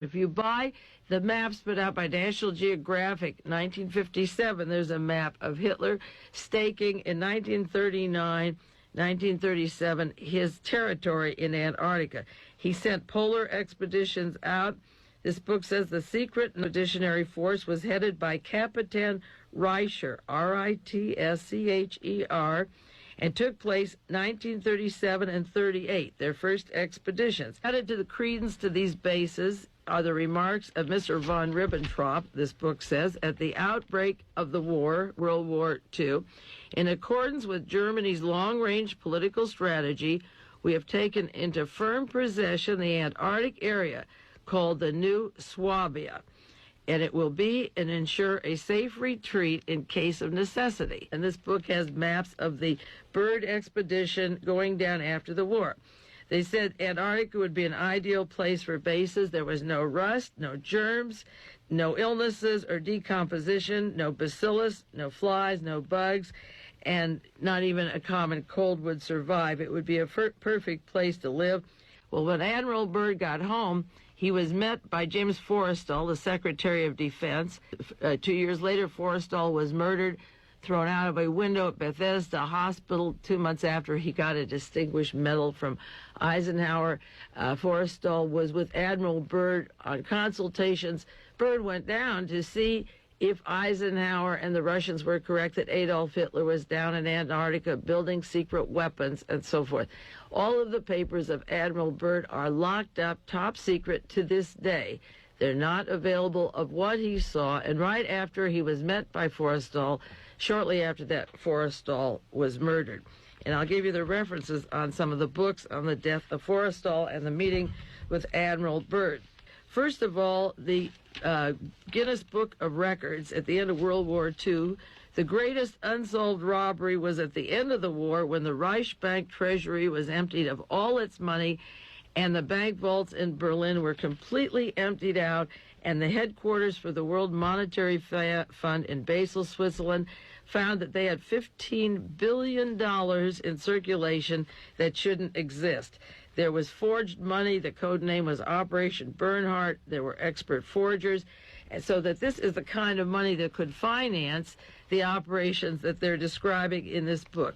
If you buy the maps put out by National Geographic, 1957, there's a map of Hitler staking in 1939, 1937, his territory in Antarctica. He sent polar expeditions out. This book says the secret expeditionary force was headed by Captain Rietscher, R-I-T-S-C-H-E-R, and took place 1937 and 38, their first expeditions. Added to the credence to these bases are the remarks of Mr. von Ribbentrop, this book says, at the outbreak of the war, World War II, in accordance with Germany's long-range political strategy, we have taken into firm possession the Antarctic area called the New Swabia, and it will be and ensure a safe retreat in case of necessity. And this book has maps of the Byrd expedition going down after the war. They said Antarctica would be an ideal place for bases. There was no rust, no germs, no illnesses or decomposition, no bacillus, no flies, no bugs, and not even a common cold would survive. It would be a perfect place to live. Well, when Admiral Byrd got home, he was met by James Forrestal, the Secretary of Defense. 2 years later, Forrestal was murdered, thrown out of a window at Bethesda Hospital 2 months after he got a Distinguished Medal from Eisenhower. Forrestal was with Admiral Byrd on consultations. Byrd went down to see if Eisenhower and the Russians were correct that Adolf Hitler was down in Antarctica building secret weapons and so forth. All of the papers of Admiral Byrd are locked up top secret to this day. They're not available of what he saw, and right after he was met by Forrestal, shortly after that, Forrestal was murdered. And I'll give you the references on some of the books on the death of Forrestal and the meeting with Admiral Byrd. First of all, the Guinness Book of Records at the end of World War II, the greatest unsolved robbery was at the end of the war when the Reichsbank treasury was emptied of all its money and the bank vaults in Berlin were completely emptied out, and the headquarters for the World Monetary Fund in Basel, Switzerland, found that they had $15 billion in circulation that shouldn't exist. There was forged money. The code name was Operation Bernhard. There were expert forgers. And so that this is the kind of money that could finance the operations that they're describing in this book.